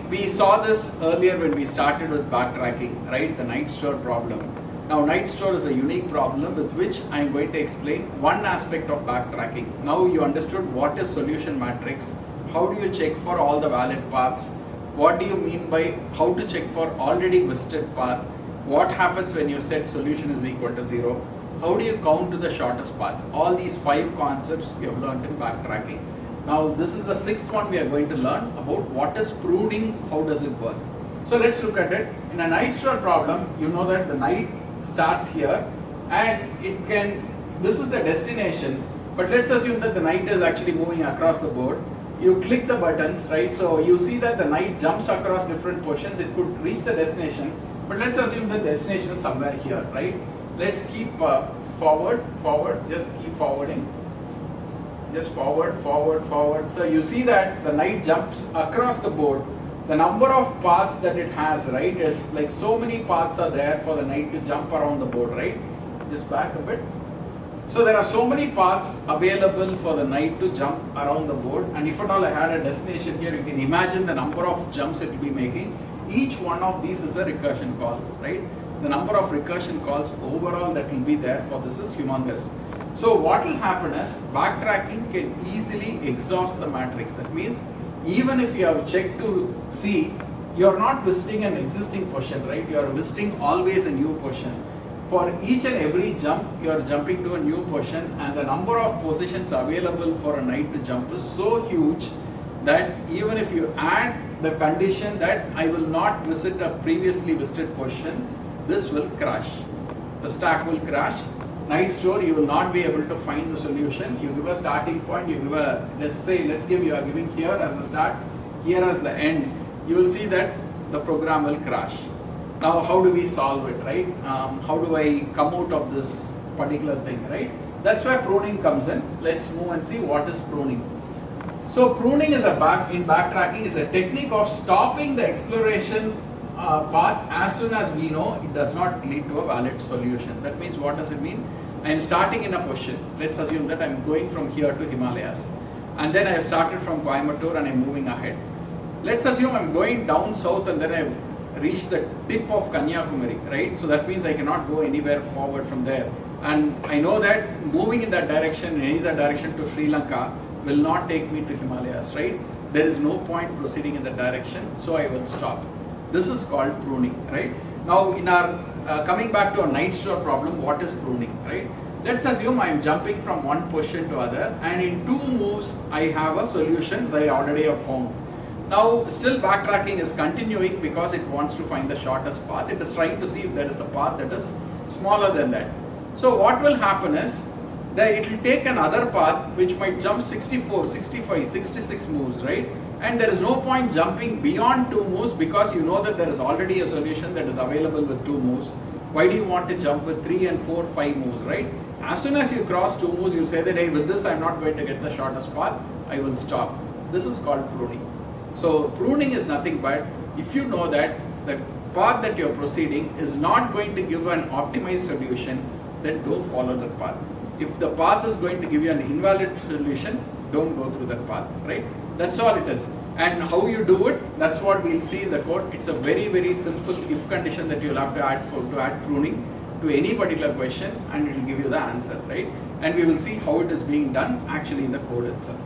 We saw this earlier when we started with backtracking, right? The night store problem. Now, night store is a unique problem with which I am going to explain one aspect of backtracking. Now you understood what is solution matrix, how do you check for all the valid paths, what do you mean by how to check for already visited path, what happens when you set solution is equal to 0, how do you count to the shortest path. All these 5 concepts you have learned in backtracking. Now this is the 6th one we are going to learn about what is pruning, how does it work. So let's look at it. In a night store problem, you know that the night starts here and it can, this is the destination, but let's assume that the knight is actually moving across the board. You click the buttons, right? So you see that the knight jumps across different positions. It could reach the destination, but let's assume the destination is somewhere here, right? Let's keep forward, just keep forwarding. Just forward. So you see that the knight jumps across the board. The number of paths that it has, right, is like so many paths are there for the knight to jump around the board, right? Just back a bit. So there are so many paths available for the knight to jump around the board, and if at all I had a destination here, you can imagine the number of jumps it will be making. Each one of these is a recursion call, right? The number of recursion calls overall that will be there for this is humongous. So what will happen is backtracking can easily exhaust the matrix. That means even if you have checked to see, you are not visiting an existing position, right? You are visiting always a new position. For each and every jump, you are jumping to a new position, and the number of positions available for a knight to jump is so huge that even if you add the condition that I will not visit a previously visited position, this will crash. The stack will crash. Night store, you will not be able to find the solution. You give a starting point, you give a, let's give you are giving here as the start, here as the end. You will see that the program will crash. Now, how do we solve it, right? How do I come out of this particular thing, right? That's where pruning comes in. Let's move and see what is pruning. So pruning is in backtracking is a technique of stopping the exploration path as soon as we know it does not lead to a valid solution. That means, what does it mean? I am starting in a position. Let's assume that I am going from here to Himalayas, and then I have started from Coimbatore and I am moving ahead. Let's assume I am going down south and then I have reached the tip of Kanyakumari, right? So that means I cannot go anywhere forward from there, and I know that moving in that direction, in either direction to Sri Lanka, will not take me to Himalayas, right? There is no point proceeding in that direction, so I will stop. This is called pruning, right? Now, in our coming back to our night store problem, what is pruning, right? Let's assume I am jumping from one position to other, and in 2 moves I have a solution that I already have found. Now, still backtracking is continuing because it wants to find the shortest path. It is trying to see if there is a path that is smaller than that. So what will happen is that it will take another path which might jump 64, 65, 66 moves, right? And there is no point jumping beyond 2 moves because you know that there is already a solution that is available with 2 moves. Why do you want to jump with 3 and 4, 5 moves, right? As soon as you cross 2 moves, you say that, hey, with this I am not going to get the shortest path, I will stop. This is called pruning. So pruning is nothing but if you know that the path that you are proceeding is not going to give an optimized solution, then don't follow that path. If the path is going to give you an invalid solution, don't go through that path, right? That's all it is. And how you do it, that's what we'll see in the code. It's a very, very simple if condition that you'll have to add pruning to any particular question, and it will give you the answer, right? And we will see how it is being done actually in the code itself.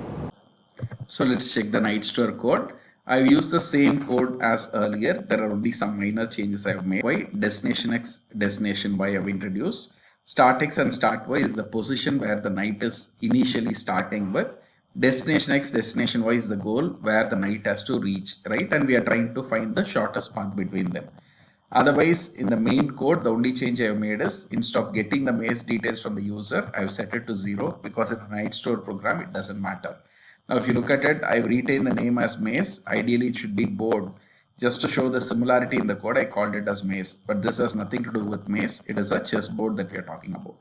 So let's check the night store code. I've used the same code as earlier. There are only some minor changes I've made. Y, destination X, destination Y have introduced. Start X and start Y is the position where the knight is initially starting with. Destination X, destination Y is the goal where the knight has to reach, right? And we are trying to find the shortest path between them. Otherwise, in the main code, the only change I have made is instead of getting the maze details from the user, I have set it to 0 because in the night store program, it doesn't matter. Now, if you look at it, I've retained the name as maze. Ideally, it should be board. Just to show the similarity in the code, I called it as maze, but this has nothing to do with maze. It is a chessboard that we are talking about.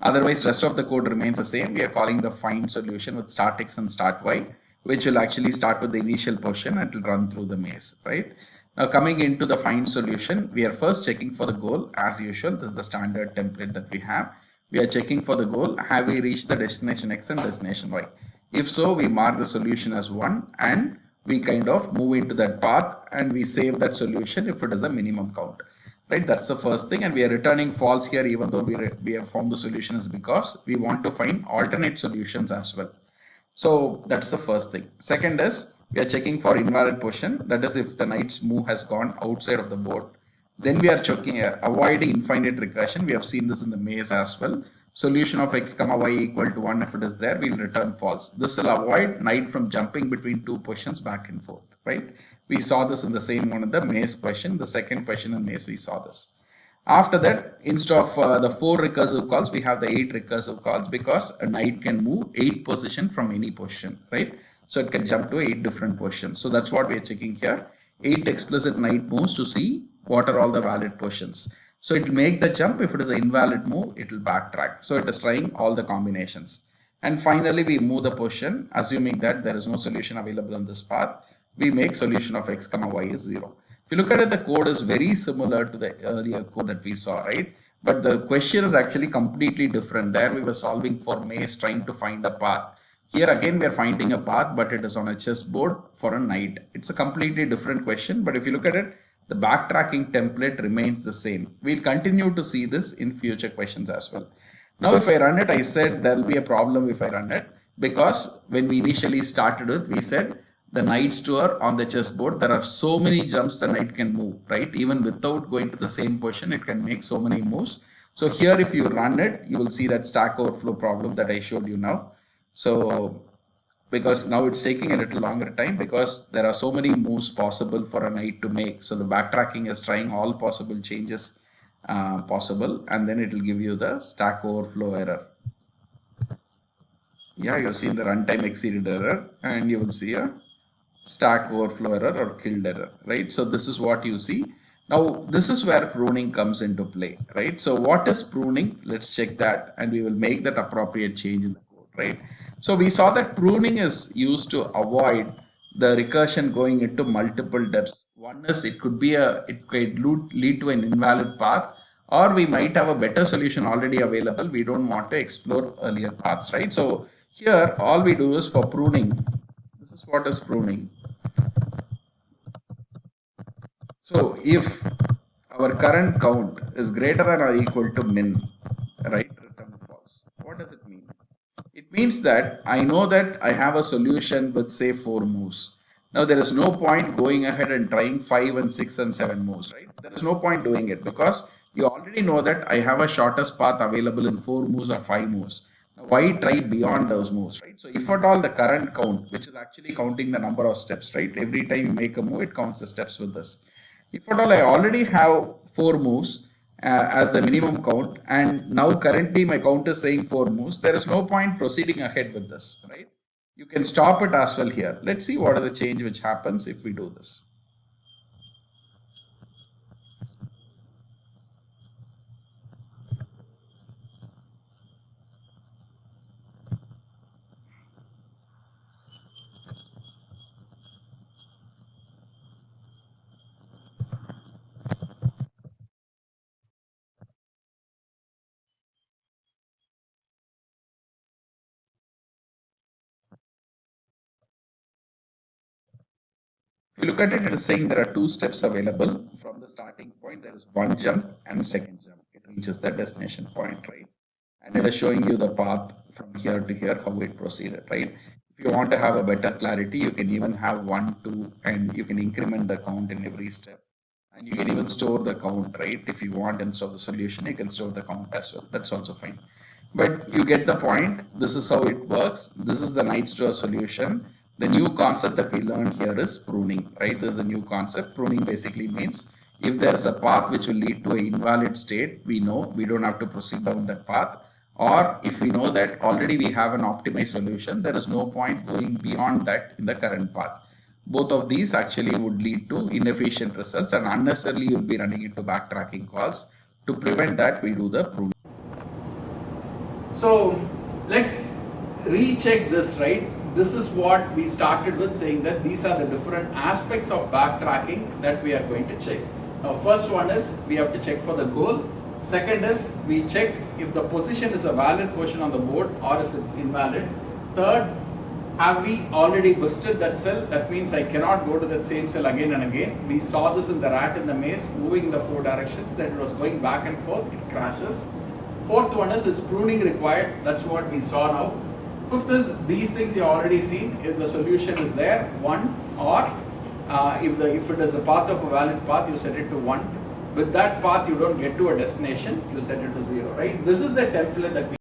Otherwise, rest of the code remains the same. We are calling the find solution with start X and start Y, which will actually start with the initial position and it will run through the maze, right? Now, coming into the find solution, we are first checking for the goal as usual. This is the standard template that we have. We are checking for the goal. Have we reached the destination X and destination Y? If so, we mark the solution as 1 and we kind of move into that path and we save that solution if it is the minimum count. Right, that's the first thing, and we are returning false here even though we have found the solution, is because we want to find alternate solutions as well. So that's the first thing. Second is we are checking for invalid position, that is if the knight's move has gone outside of the board. Then we are checking avoiding infinite recursion. We have seen this in the maze as well. Solution of x comma y equal to 1, if it is there, we will return false. This will avoid knight from jumping between two positions back and forth, right? We saw this in the same one in the maze question. The second question in maze we saw this. After that, instead of the 4 recursive calls, we have the 8 recursive calls, because a knight can move 8 position from any position, right? So it can jump to 8 different positions. So that's what we are checking here. 8 explicit knight moves to see what are all the valid positions. So it will make the jump. If it is an invalid move, it will backtrack. So it is trying all the combinations. And finally, we move the position, assuming that there is no solution available on this path. We make solution of x comma y is 0. If you look at it, the code is very similar to the earlier code that we saw, right? But the question is actually completely different. There we were solving for maze, trying to find a path. Here again we are finding a path, but it is on a chessboard for a knight. It's a completely different question, but if you look at it, the backtracking template remains the same. We'll continue to see this in future questions as well. Now if I run it, I said there will be a problem if I run it, because when we initially started it, we said the knight's tour on the chessboard, there are so many jumps the knight can move, right? Even without going to the same position, it can make so many moves. So here if you run it, you will see that stack overflow problem that I showed you now. So because now it's taking a little longer time, because there are so many moves possible for a knight to make. So the backtracking is trying all possible changes possible, and then it will give you the stack overflow error. Yeah, you'll see the runtime exceeded error, and you will see a stack overflow error or killed error, right? So this is what you see. Now this is where pruning comes into play, right? So what is pruning? Let's check that, and we will make that appropriate change in the code, right? So we saw that pruning is used to avoid the recursion going into multiple depths. One is it could lead to an invalid path, or we might have a better solution already available. We don't want to explore earlier paths, right? So here all we do is for pruning. This is what is pruning. So if our current count is greater than or equal to min, right, return false. What does it mean? It means that I know that I have a solution with say 4 moves. Now there is no point going ahead and trying 5 and 6 and 7 moves, right? There is no point doing it, because you already know that I have a shortest path available in 4 moves or 5 moves. Now why try beyond those moves, right? So if at all the current count, which is actually counting the number of steps, right? Every time you make a move, it counts the steps with this. If at all I already have 4 moves as the minimum count, and now currently my count is saying 4 moves, there is no point proceeding ahead with this, right? You can stop it as well here. Let's see what is the change which happens if we do this. If you look at it, it is saying there are 2 steps available. From the starting point, there is 1 jump and second jump. It reaches the destination point, right? And it is showing you the path from here to here, how it proceeded, right? If you want to have a better clarity, you can even have 1, 2, and you can increment the count in every step. And you can even store the count, right? If you want, instead of the solution, you can store the count as well. That's also fine. But you get the point. This is how it works. This is the night store solution. The new concept that we learned here is pruning, right? There's a new concept. Pruning basically means if there's a path which will lead to an invalid state, we know we don't have to proceed down that path. Or if we know that already we have an optimized solution, there is no point going beyond that in the current path. Both of these actually would lead to inefficient results, and unnecessarily you'll be running into backtracking calls. To prevent that, we do the pruning. So let's recheck this, right? This is what we started with, saying that these are the different aspects of backtracking that we are going to check. Now first one is we have to check for the goal. Second is we check if the position is a valid position on the board or is it invalid. Third, Have we already busted that cell? That means I cannot go to that same cell again and again. We saw this in the rat in the maze, moving in the 4 directions, that it was going back and forth, it crashes. Fourth one is pruning required, that's what we saw now. Fifth is these things you already seen, if the solution is there, 1, or if it is a path of a valid path, you set it to 1. With that path you don't get to a destination, you set it to 0, right? This is the template that we